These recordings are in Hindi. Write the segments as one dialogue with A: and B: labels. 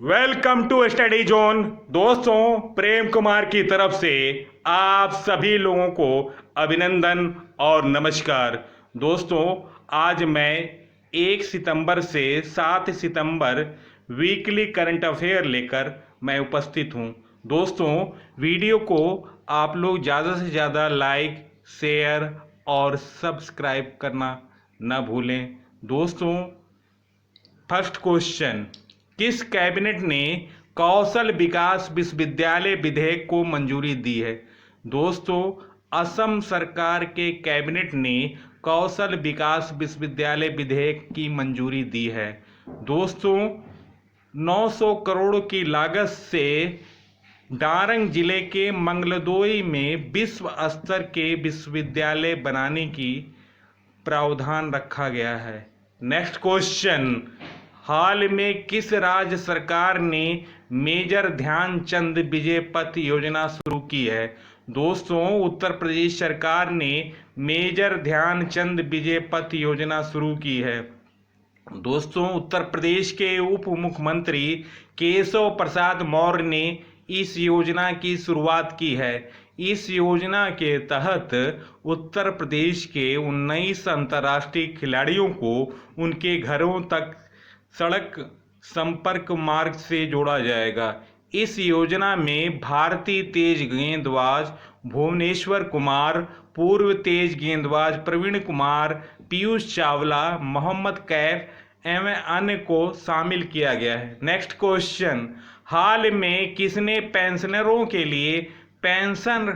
A: Welcome to study zone. दोस्तों, प्रेम कुमार की तरफ से आप सभी लोगों को अभिनंदन और नमस्कार। दोस्तों, आज मैं 1 सितंबर से 7 सितंबर वीकली करंट अफेयर लेकर मैं उपस्थित हूं। दोस्तों, वीडियो को आप लोग ज़्यादा से ज़्यादा लाइक, शेयर और सब्सक्राइब करना न भूलें। दोस्तों, फर्स्ट क्वेश्चन, किस कैबिनेट ने कौशल विकास विश्वविद्यालय विधेयक को मंजूरी दी है? दोस्तों, असम सरकार के कैबिनेट ने कौशल विकास विश्वविद्यालय विधेयक की मंजूरी दी है। दोस्तों, 900 करोड़ की लागत से डारंग जिले के मंगलदोई में विश्व स्तर के विश्वविद्यालय बनाने की प्रावधान रखा गया है। नेक्स्ट क्वेश्चन, हाल में किस राज्य सरकार ने मेजर ध्यानचंद विजय पथ योजना शुरू की है? दोस्तों, उत्तर प्रदेश सरकार ने मेजर ध्यानचंद विजय पथ योजना शुरू की है। दोस्तों, उत्तर प्रदेश के उप मुख्यमंत्री केशव प्रसाद मौर्य ने इस योजना की शुरुआत की है। इस योजना के तहत उत्तर प्रदेश के 19 अंतर्राष्ट्रीय खिलाड़ियों को उनके घरों तक सड़क संपर्क मार्ग से जोड़ा जाएगा। इस योजना में भारतीय तेज गेंदबाज भुवनेश्वर कुमार, पूर्व तेज गेंदबाज प्रवीण कुमार, पीयूष चावला, मोहम्मद कैफ एवं अन्य को शामिल किया गया है। नेक्स्ट क्वेश्चन, हाल में किसने पेंशनरों के लिए pension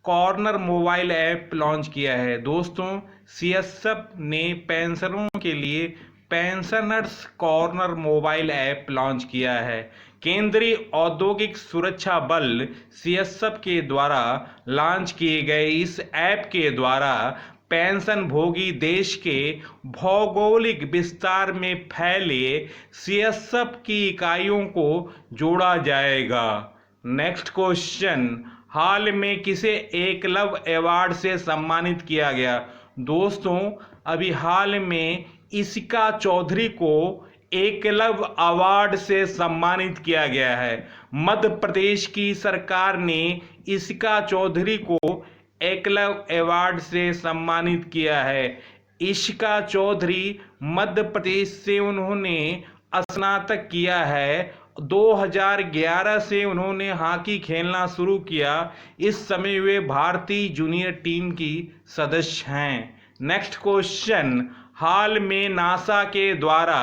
A: corner mobile app launch किया है? दोस्तों, सीएसएफ ने पेंशनरों के लिए pensioners corner mobile app launch किया है। केंद्रीय औद्योगिक सुरक्षा बल सीएसएफ के द्वारा लॉन्च किए गए इस ऐप के द्वारा पेंशन भोगी देश के भौगोलिक विस्तार में फैले सीएसएफ की इकाइयों को जोड़ा जाएगा। नेक्स्ट क्वेश्चन, हाल में किसे एकलव्य अवार्ड से सम्मानित किया गया? दोस्तों, अभी हाल में इशिका चौधरी को एकलव्य अवार्ड से सम्मानित किया गया है। मध्य प्रदेश की सरकार ने इशिका चौधरी को एकलव्य अवार्ड से सम्मानित किया है। इशिका चौधरी मध्य प्रदेश से उन्होंने स्नातक किया है। 2011 से उन्होंने हॉकी खेलना शुरू किया। इस समय वे भारतीय जूनियर टीम की सदस्य हैं। नेक्स्ट क्वेश्चन, हाल में नासा के द्वारा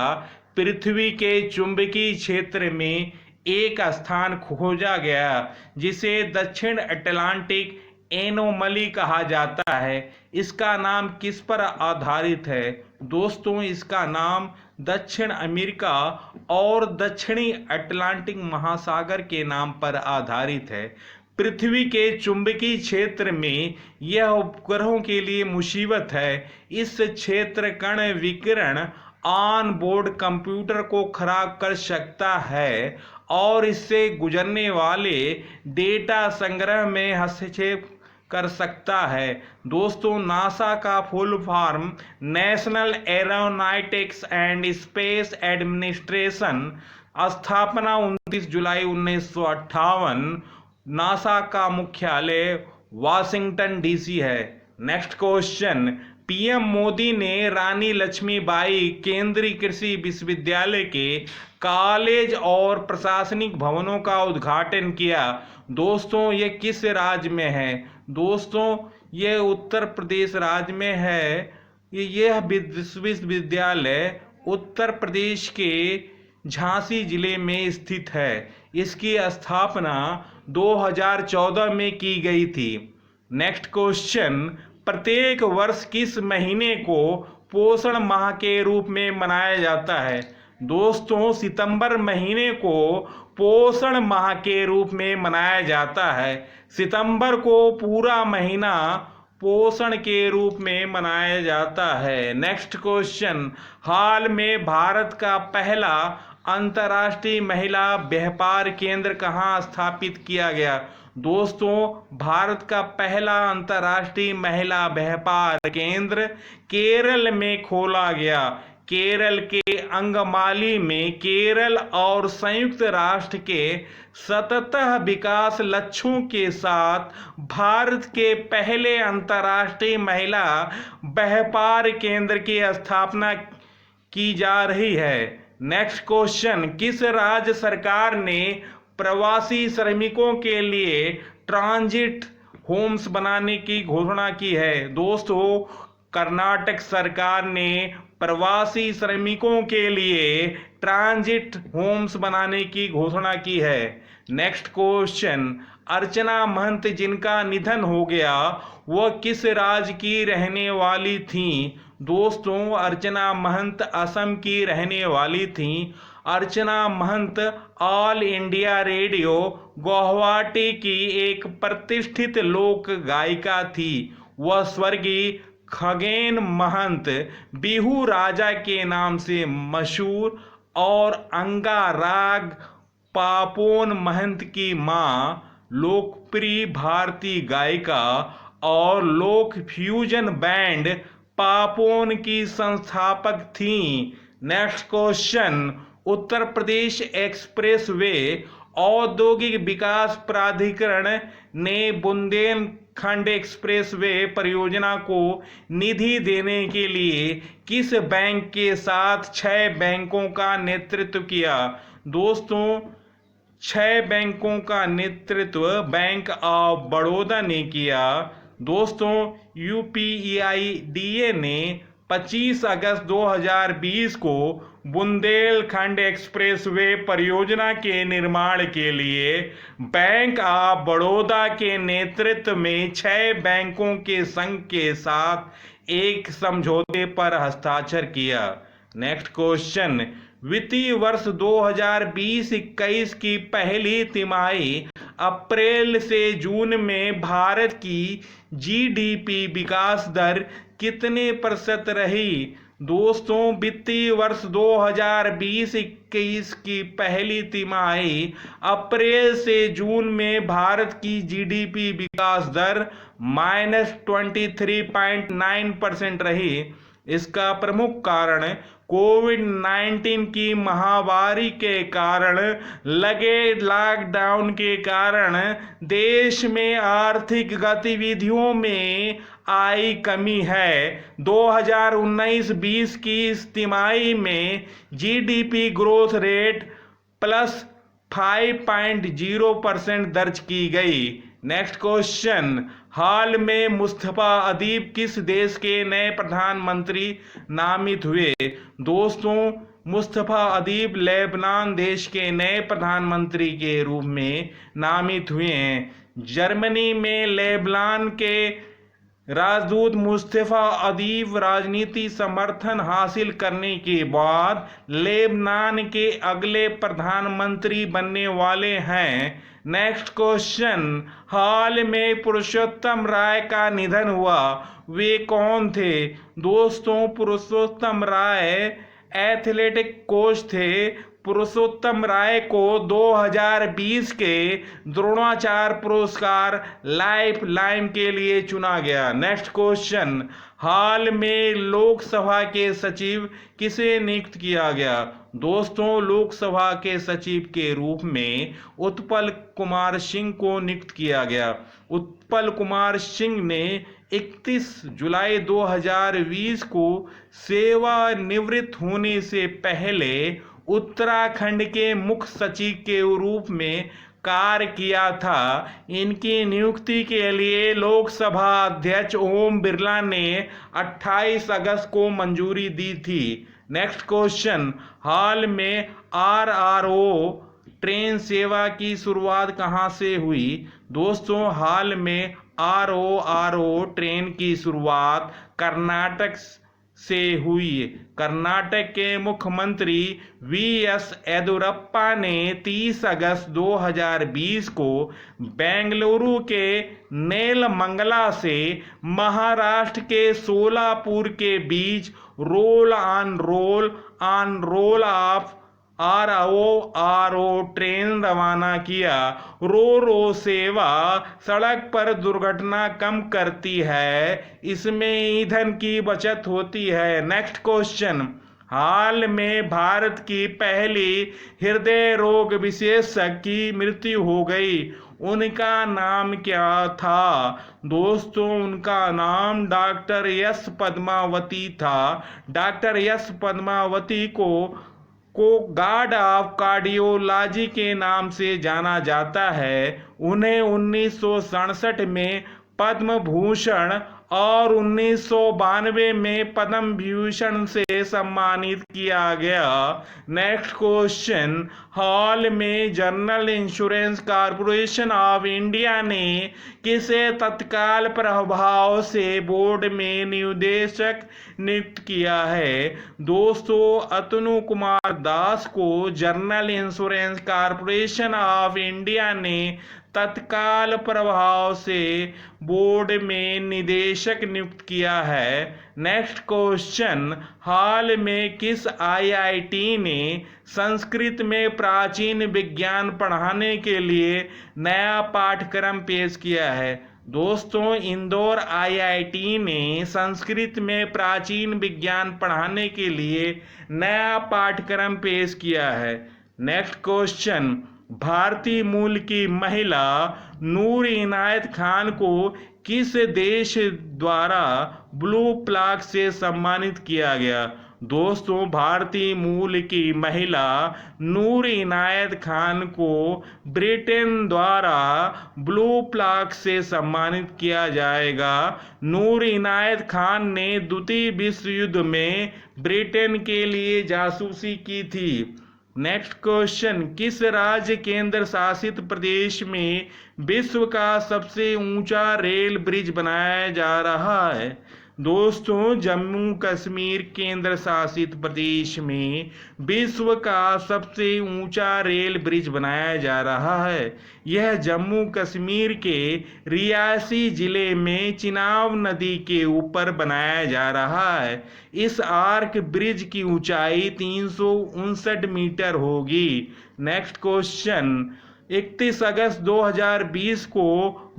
A: पृथ्वी के चुंबकीय क्षेत्र में एक स्थान खोजा गया जिसे दक्षिण अटलांटिक एनोमली कहा जाता है। इसका नाम किस पर आधारित है? दोस्तों, इसका नाम दक्षिण अमेरिका और दक्षिणी अटलांटिक महासागर के नाम पर आधारित है। पृथ्वी के चुंबकीय क्षेत्र में यह उपग्रहों के लिए मुसीबत है। इस क्षेत्र कण विकिरण ऑन बोर्ड कंप्यूटर को खराब कर सकता है और इससे गुजरने वाले डेटा संग्रह में हस्तक्षेप कर सकता है। दोस्तों, नासा का full form national aeronautics and space administration, स्थापना 29 जुलाई 1958। नासा का मुख्यालय वाशिंगटन डीसी है। नेक्स्ट क्वेश्चन, पीएम मोदी ने रानी लक्ष्मीबाई केंद्रीय कृषि विश्वविद्यालय के कॉलेज और प्रशासनिक भवनों का उद्घाटन किया। दोस्तों, ये किस राज्य में है? दोस्तों, ये उत्तर प्रदेश राज्य में है। यह विश्वविद्यालय उत्तर प्रदेश के झांसी जिले में स्थित है। इसकी स्थापना 2014 में की गई थी। नेक्स्ट क्वेश्चन, प्रत्येक वर्ष किस महीने को पोषण माह के रूप में मनाया जाता है? दोस्तों, सितंबर महीने को पोषण माह के रूप में मनाया जाता है। सितंबर को पूरा महीना पोषण के रूप में मनाया जाता है। नेक्स्ट क्वेश्चन, हाल में भारत का पहला अंतर्राष्ट्रीय महिला व्यापार केंद्र कहाँ स्थापित किया गया? दोस्तों, भारत का पहला अंतर्राष्ट्रीय महिला व्यापार केंद्र केरल में खोला गया। केरल के अंगमाली में केरल और संयुक्त राष्ट्र के सतत विकास लक्ष्यों के साथ भारत के पहले अंतर्राष्ट्रीय महिला व्यापार केंद्र की स्थापना की जा रही है। नेक्स्ट क्वेश्चन, किस राज्य सरकार ने प्रवासी श्रमिकों के लिए ट्रांजिट होम्स बनाने की घोषणा की है? दोस्तों, कर्नाटक सरकार ने प्रवासी श्रमिकों के लिए ट्रांजिट होम्स बनाने की घोषणा की है। नेक्स्ट क्वेश्चन, अर्चना महंत जिनका निधन हो गया वह किस राज्य की रहने वाली थीं? दोस्तों, अर्चना महंत असम की रहने वाली थीं। अर्चना महंत ऑल इंडिया रेडियो गुवाहाटी की एक प्रतिष्ठित लोक गायिका थी। वह स्वर्गीय खगेन महंत बिहू राजा के नाम से मशहूर और अंगाराग पापोन महंत की मां लोकप्रिय भारतीय गायिका और लोक फ्यूजन बैंड पापोन की संस्थापक थीं। Next question, Uttar Pradesh expressway औद्योगिक विकास प्राधिकरण ने बुंदेलखंड एक्सप्रेसवे परियोजना को निधि देने के लिए किस बैंक के साथ 6 बैंकों का नेतृत्व किया? दोस्तों, 6 बैंकों का नेतृत्व बैंक ऑफ बड़ौदा ने किया। दोस्तों, UPEIDA ने 25 अगस्त 2020 को बुंदेलखंड एक्सप्रेसवे परियोजना के निर्माण के लिए बैंक ऑफ बड़ौदा के नेतृत्व में 6 बैंकों के संघ के साथ एक समझौते पर हस्ताक्षर किया। नेक्स्ट क्वेश्चन, वित्तीय वर्ष 2020-21 की पहली तिमाही अप्रैल से जून में भारत की GDP विकास दर कितने प्रतिशत रही? दोस्तों, वित्तीय वर्ष 2020-21 की पहली तिमाही अप्रैल से जून में भारत की GDP विकास दर -23.9% रही। इसका प्रमुख कारण कोविड-19 की महामारी के कारण लगे लॉकडाउन के कारण देश में आर्थिक गतिविधियों में आई कमी है। 2019-20 की इस तिमाही में GDP ग्रोथ रेट +5.0% दर्ज की गई। नेक्स्ट क्वेश्चन, हाल में मुस्तफा अदीब किस देश के नए प्रधानमंत्री नामित हुए? दोस्तों, मुस्तफा अदीब लेबनान देश के नए प्रधानमंत्री के रूप में नामित हुए हैं। जर्मनी में लेबनान के राजदूत मुस्तफा अदीब राजनीति समर्थन हासिल करने के बाद लेबनान के अगले प्रधानमंत्री बनने वाले हैं। नेक्स्ट क्वेश्चन, हाल में पुरुषोत्तम राय का निधन हुआ, वे कौन थे? दोस्तों, पुरुषोत्तम राय एथलेटिक कोच थे। पुरुषोत्तम राय को 2020 के द्रोणाचार्य पुरस्कार लाइफ लाइन के लिए चुना गया। नेक्स्ट क्वेश्चन, हाल में लोकसभा के सचिव किसे नियुक्त किया गया? दोस्तों, लोकसभा के सचिव के रूप में उत्पल कुमार सिंह को नियुक्त किया गया। उत्पल कुमार सिंह ने 31 जुलाई 2020 को सेवानिवृत्त होने से पहले उत्तराखंड के मुख्य सचिव के रूप में कार्य किया था। इनकी नियुक्ति के लिए लोकसभा अध्यक्ष ओम बिरला ने 28 अगस्त को मंजूरी दी थी। नेक्स्ट क्वेश्चन, हाल में RRO ट्रेन सेवा की शुरुआत कहां से हुई? दोस्तों, हाल में RRO ट्रेन की शुरुआत कर्नाटक से हुई। कर्नाटक के मुख्यमंत्री VS येदियुरप्पा ने 30 अगस्त 2020 को बेंगलुरु के नेलमंगला से महाराष्ट्र के सोलापुर के बीच roll on roll off RRO train रवाना किया। रो सेवा सड़क पर दुर्घटना कम करती है, इसमें ईंधन की बचत होती है। नेक्स्ट क्वेश्चन, हाल में भारत की पहली हृदय रोग विशेषज्ञ की मृत्यु हो गई। उनका नाम क्या था? दोस्तों, उनका नाम डॉक्टर एस पद्मावती था। डॉक्टर एस पद्मावती को गॉड ऑफ कार्डियोलॉजी के नाम से जाना जाता है। उन्हें 1967 में पद्म भूषण और 1992 में पद्म विभूषण से सम्मानित किया गया। नेक्स्ट क्वेश्चन, हाल में general insurance corporation of India ने किसे तत्काल प्रभाव से बोर्ड में निदेशक नियुक्त किया है? दोस्तों, अतनु कुमार दास को general insurance corporation of India ने तत्काल प्रभाव से बोर्ड में निदेशक नियुक्त किया है। नेक्स्ट क्वेश्चन, हाल में किस आईआईटी ने संस्कृत में प्राचीन विज्ञान पढ़ाने के लिए नया पाठ्यक्रम पेश किया है? दोस्तों, इंदौर आईआईटी ने संस्कृत में प्राचीन विज्ञान पढ़ाने के लिए नया पाठ्यक्रम पेश किया है। नेक्स्ट क्वेश्चन, भारतीय मूल की महिला नूर इनायत खान को किस देश द्वारा ब्लू प्लाक से सम्मानित किया गया? दोस्तों, भारतीय मूल की महिला नूर इनायत खान को ब्रिटेन द्वारा ब्लू प्लाक से सम्मानित किया जाएगा। नूर इनायत खान ने द्वितीय विश्व युद्ध में ब्रिटेन के लिए जासूसी की थी। नेक्स्ट क्वेश्चन, किस राज्य केंद्र शासित प्रदेश में विश्व का सबसे ऊंचा रेल ब्रिज बनाया जा रहा है? दोस्तों, जम्मू कश्मीर केंद्र शासित प्रदेश में विश्व का सबसे ऊंचा रेल ब्रिज बनाया जा रहा है। यह जम्मू कश्मीर के रियासी जिले में चिनाब नदी के ऊपर बनाया जा रहा है। इस आर्क ब्रिज की ऊंचाई 359 मीटर होगी। नेक्स्ट क्वेश्चन, 31 अगस्त 2020 को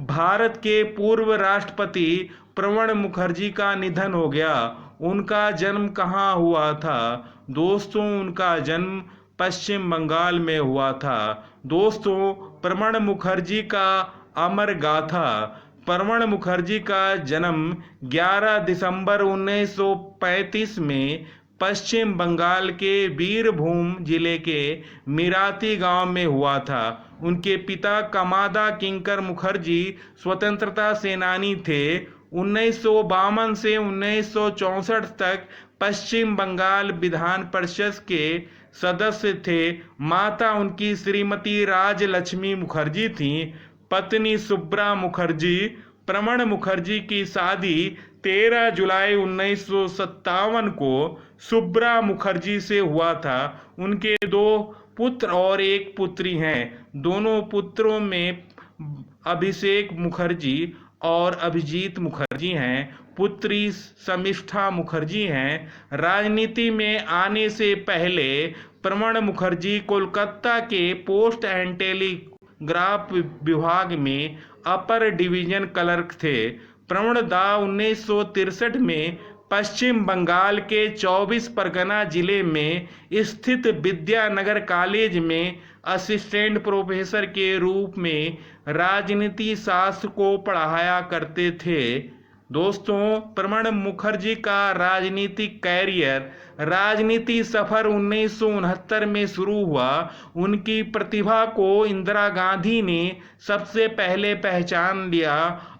A: भारत के पूर्व राष्ट्रपति प्रणब मुखर्जी का निधन हो गया। उनका जन्म कहाँ हुआ था? दोस्तों, उनका जन्म पश्चिम बंगाल में हुआ था। दोस्तों, प्रणब मुखर्जी का अमर गाथा। प्रणब मुखर्जी का जन्म 11 दिसंबर 1935 में पश्चिम बंगाल के बीरभूम जिले के मिराती गांव में हुआ था। उनके पिता कमादा किंकर मुखर्जी स्वतंत्रता सेनानी थे। 1952 से 1964 तक पश्चिम बंगाल विधान परिषद के सदस्य थे। माता उनकी श्रीमती राजलक्ष्मी मुखर्जी थी। पत्नी सुब्रा मुखर्जी। प्रणब मुखर्जी की शादी 13 जुलाई 1957 को सुब्रा मुखर्जी से हुआ था। उनके 2 पुत्र और 1 पुत्री हैं। दोनों पुत्रों में अभिषेक मुखर्जी और अभिजीत मुखर्जी हैं। पुत्री शमिष्ठा मुखर्जी हैं। राजनीति में आने से पहले प्रणब मुखर्जी कोलकाता के पोस्ट एंड टेलीग्राफ विभाग में अपर डिवीजन क्लर्क थे। प्रणब दा 1963 में पश्चिम बंगाल के 24 परगना जिले में स्थित विद्यानगर कॉलेज में असिस्टेंट प्रोफेसर के रूप में राजनीति शास्त्र को पढ़ाया करते थे। दोस्तों, प्रणब मुखर्जी का राजनीतिक कैरियर राजनीति सफर 1969 में शुरू हुआ। उनकी प्रतिभा को इंदिरा गांधी ने सबसे पहले पहचान लिया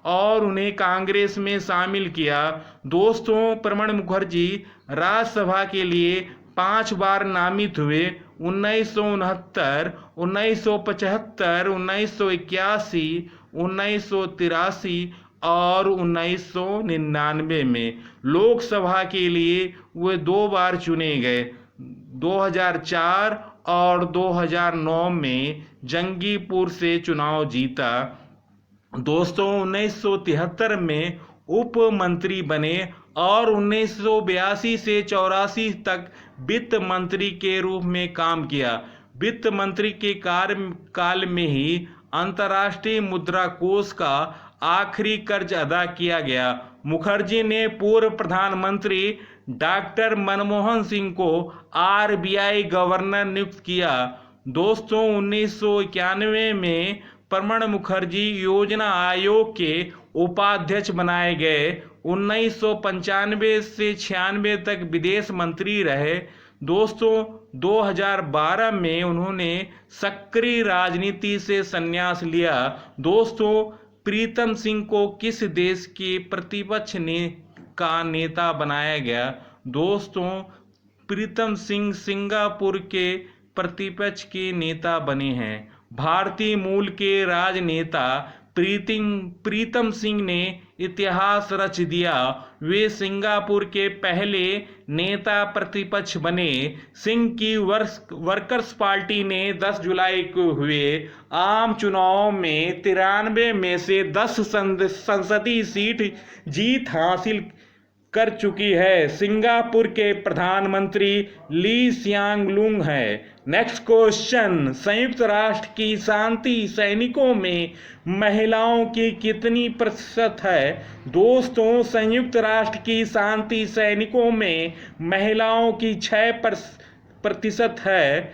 A: और उन्हें कांग्रेस में शामिल किया। दोस्तों, प्रणब मुखर्जी राज्यसभा के लिए 5 बार नामित हुए। 1969, 1975, 1981, 1983 और 1999 में लोकसभा के लिए वे 2 बार चुने गए। 2004 और 2009 में जंगीपुर से चुनाव जीता। दोस्तों, 1973 में उप मंत्री बने और 1982 से 84 तक वित्त मंत्री के रूप में काम किया। वित्त मंत्री के कार्यकाल में ही अंतर्राष्ट्रीय मुद्रा कोष का आखिरी कर्ज अदा किया गया। मुखर्जी ने पूर्व प्रधानमंत्री डॉक्टर मनमोहन सिंह को आरबीआई गवर्नर नियुक्त किया। दोस्तों 1991 में प्रणब मुखर्जी योजना आयोग के उपाध्यक्ष बनाए गए। 1995 से 96 तक विदेश मंत्री रहे। दोस्तों 2012 में उन्होंने सक्रिय राजनीति से संन्यास लिया। दोस्तों प्रीतम सिंह को किस देश के प्रतिपक्ष का नेता बनाया गया? दोस्तों प्रीतम सिंह सिंगापुर के प्रतिपक्ष के नेता बने हैं। भारतीय मूल के राजनेता प्रीतम सिंह ने इतिहास रच दिया। वे सिंगापुर के पहले नेता प्रतिपक्ष बने। सिंह की वर्कर्स पार्टी ने 10 जुलाई को हुए आम चुनाव में 93 में से 10 संसदीय सीट जीत हासिल कर चुकी है। सिंगापुर के प्रधानमंत्री ली सियांग लुंग है। नेक्स्ट क्वेश्चन, संयुक्त राष्ट्र की शांति सैनिकों में महिलाओं की कितनी प्रतिशत है? दोस्तों संयुक्त राष्ट्र की शांति सैनिकों में महिलाओं की 6% है।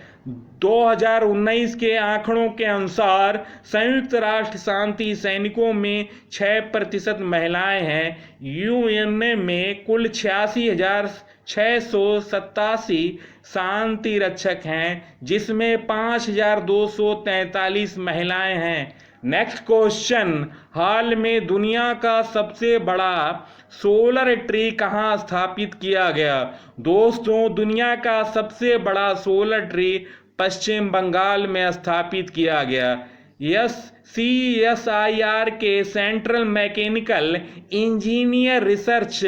A: 2019 के आंकड़ों के अनुसार संयुक्त राष्ट्र शांति सैनिकों में 6% महिलाएं हैं। यूएन में कुल 86,687 शांति रक्षक हैं, जिसमें 5,243 महिलाएं हैं। नेक्स्ट क्वेश्चन, हाल में दुनिया का सबसे बड़ा सोलर ट्री कहाँ स्थापित किया गया? दोस्तों दुनिया का सबसे बड़ा सोलर ट्री पश्चिम बंगाल में स्थापित किया गया। CSIR के सेंट्रल मैकेनिकल इंजीनियर रिसर्च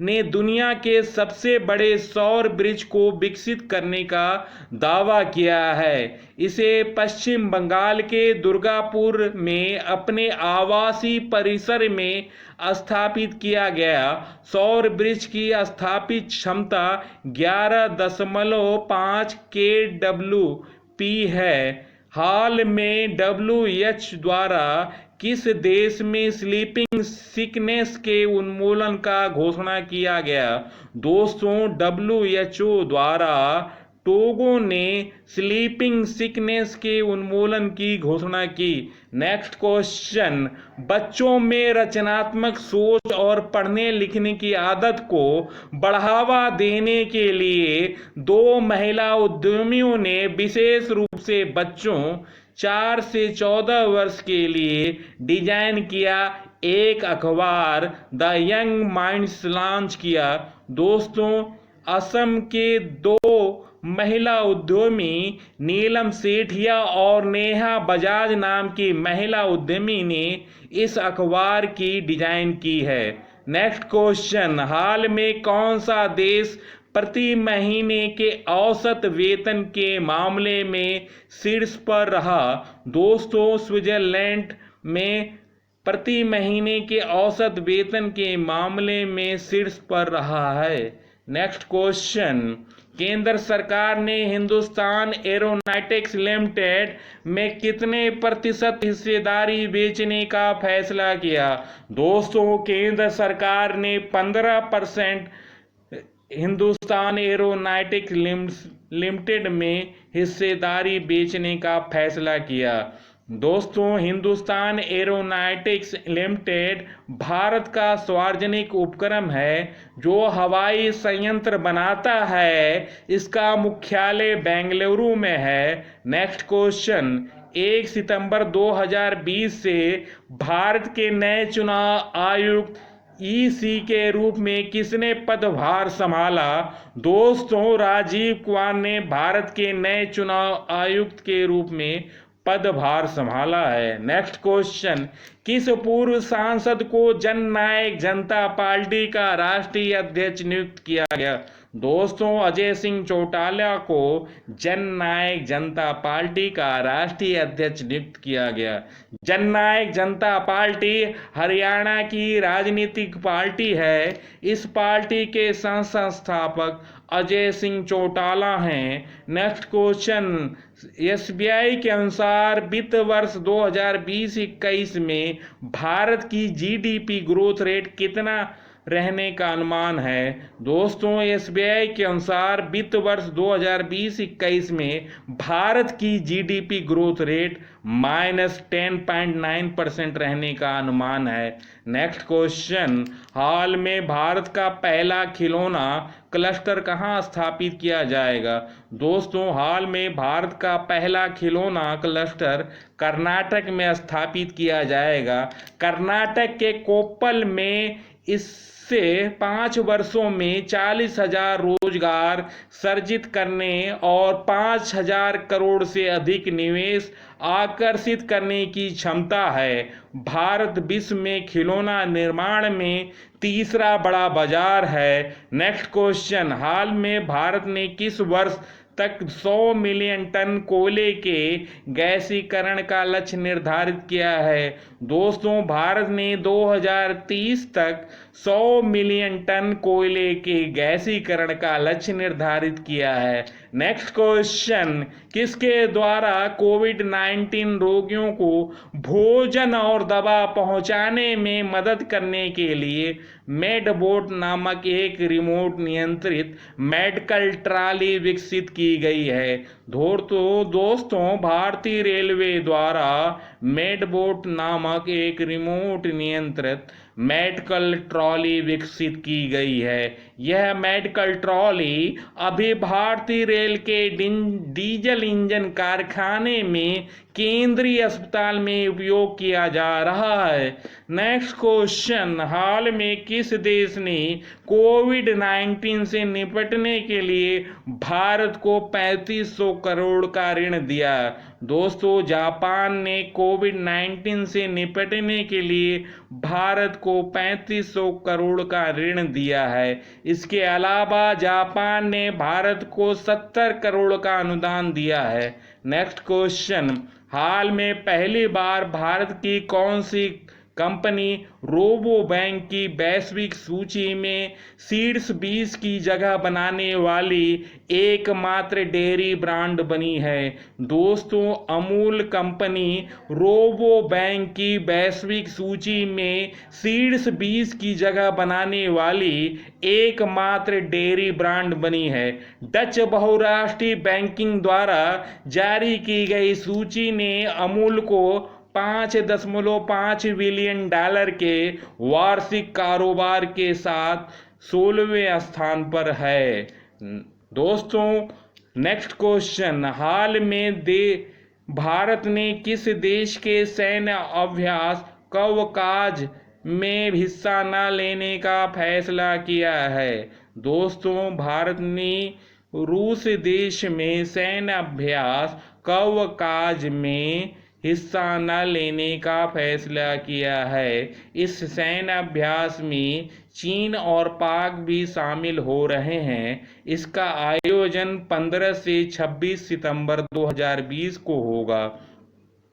A: ने दुनिया के सबसे बड़े सौर ब्रिज को विकसित करने का दावा किया है। इसे पश्चिम बंगाल के दुर्गापुर में अपने आवासीय परिसर में स्थापित किया गया। सौर ब्रिज की स्थापित क्षमता 11.5 kWp है। हाल में WHO द्वारा किस देश में स्लीपिंग सिकनेस के उन्मूलन का घोषणा किया गया? दोस्तों WHO द्वारा टोगो ने स्लीपिंग सिकनेस के उन्मूलन की घोषणा की। नेक्स्ट क्वेश्चन, बच्चों में रचनात्मक सोच और पढ़ने लिखने की आदत को बढ़ावा देने के लिए 2 महिला उद्यमियों ने विशेष रूप से बच्चों 4 से 14 वर्ष के लिए डिजाइन किया एक अखबार द यंग माइंड्स लॉन्च किया। दोस्तों असम के 2 महिला उद्यमी नीलम सेठिया और नेहा बजाज नाम की महिला उद्यमी ने इस अखबार की डिजाइन की है। नेक्स्ट क्वेश्चन, हाल में कौन सा देश प्रति महीने के औसत वेतन के मामले में शीर्ष पर रहा? दोस्तों स्विट्जरलैंड में प्रति महीने के औसत वेतन के मामले में शीर्ष पर रहा है। नेक्स्ट क्वेश्चन, केंद्र सरकार ने हिंदुस्तान एरोनॉटिक्स लिमिटेड में कितने प्रतिशत हिस्सेदारी बेचने का फैसला किया? दोस्तों केंद्र सरकार ने 15% हिंदुस्तान एरोनॉटिक्स लिमिटेड में हिस्सेदारी बेचने का फैसला किया। दोस्तों हिंदुस्तान एरोनॉटिक्स लिमिटेड भारत का सार्वजनिक उपक्रम है जो हवाई संयंत्र बनाता है। इसका मुख्यालय बेंगलुरु में है। नेक्स्ट क्वेश्चन, 1 सितंबर 2020 से भारत के नए चुनाव आयुक्त EC के रूप में किसने पदभार संभाला? दोस्तों राजीव कुमार ने भारत के नए चुनाव आयुक्त के रूप में पदभार संभाला है। नेक्स्ट क्वेश्चन, किस पूर्व सांसद को जननायक जनता पार्टी का राष्ट्रीय अध्यक्ष नियुक्त किया गया? दोस्तों अजय सिंह चौटाला को जननायक जनता पार्टी का राष्ट्रीय अध्यक्ष नियुक्त किया गया। जननायक जनता पार्टी हरियाणा की राजनीतिक पार्टी है। इस पार्टी के संस्थापक अजय सिंह चौटाला हैं। नेक्स्ट क्वेश्चन, SBI के अनुसार वित्त वर्ष 2020-21 में भारत की GDP ग्रोथ रेट कितना रहने का अनुमान है। दोस्तों, एसबीआई के अनुसार वित्त वर्ष 2020-21 में भारत की जीडीपी ग्रोथ रेट -10.9% रहने का अनुमान है। नेक्स्ट क्वेश्चन, हाल में भारत का पहला खिलौना क्लस्टर कहाँ स्थापित किया जाएगा? दोस्तों, हाल में भारत का पहला खिलौना क्लस्टर कर्नाटक में स्थापित किया जाएगा। कर्नाटक के कोप्पल में इससे 5 वर्षों में 40,000 रोजगार सृजित करने और 5,000 करोड़ से अधिक निवेश आकर्षित करने की क्षमता है। भारत विश्व में खिलौना निर्माण में तीसरा बड़ा बाजार है। नेक्स्ट क्वेश्चन, हाल में भारत ने किस वर्ष तक 100 मिलियन टन कोयले के गैसीकरण का लक्ष्य निर्धारित किया है? दोस्तों, भारत ने 2030 तक 100 मिलियन टन कोयले के गैसीकरण का लक्ष्य निर्धारित किया है। नेक्स्ट क्वेश्चन, किसके द्वारा कोविड-19 रोगियों को भोजन और दवा पहुंचाने में मदद करने के लिए मेडबोट नामक एक रिमोट नियंत्रित मेडिकल ट्रॉली विकसित की गई है? दोस्तों, भारतीय रेलवे द्वारा मेडबोट नामक एक रिमोट नियंत्रित मेडिकल ट्रॉली विकसित की गई है। यह मेडिकल ट्रॉली अभी भारतीय रेल के डीजल इंजन कारखाने में केंद्रीय अस्पताल में उपयोग किया जा रहा है। नेक्स्ट क्वेश्चन, हाल में किस देश ने कोविड-19 से निपटने के लिए भारत को 3500 करोड़ का ऋण दिया? दोस्तों, जापान ने कोविड-19 से निपटने के लिए भारत को 3500 करोड़ का ऋण दिया है। इसके अलावा जापान ने भारत को 70 करोड़ का अनुदान दिया है। नेक्स्ट क्वेश्चन, हाल में पहली बार भारत की कौन सी कंपनी रोबो बैंक की वैश्विक सूची में शीर्ष 20 की जगह बनाने वाली एकमात्र डेयरी ब्रांड बनी है? दोस्तों, अमूल कंपनी रोबो बैंक की वैश्विक सूची में शीर्ष 20 की जगह बनाने वाली एकमात्र डेयरी ब्रांड बनी है। डच बहुराष्ट्रीय बैंकिंग द्वारा जारी की गई सूची ने अमूल को $5.5 बिलियन के वार्षिक कारोबार के साथ 16वें स्थान पर है। दोस्तों, नेक्स्ट क्वेश्चन, हाल में भारत ने किस देश के सैन्य अभ्यास कवकाज में हिस्सा न लेने का फैसला किया है? दोस्तों, भारत ने रूस देश में सैन्य अभ्यास कवकाज में हिस्सा न लेने का फैसला किया है। इस सैन्य अभ्यास में चीन और पाक भी शामिल हो रहे हैं। इसका आयोजन 15 से 26 सितंबर 2020 को होगा।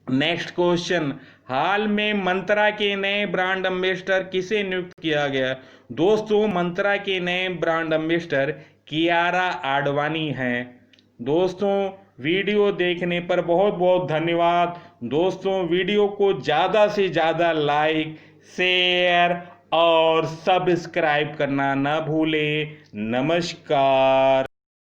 A: नेक्स्ट क्वेश्चन, हाल में मंत्रा के नए ब्रांड एम्बेसडर किसे नियुक्त किया गया? दोस्तों, मंत्रा के नए ब्रांड एम्बेसडर कियारा आडवाणी हैं। दोस्तों, वीडियो देखने पर बहुत बहुत धन्यवाद। दोस्तों, वीडियो को ज़्यादा से ज़्यादा लाइक, शेयर और सब्सक्राइब करना न भूलें। नमस्कार।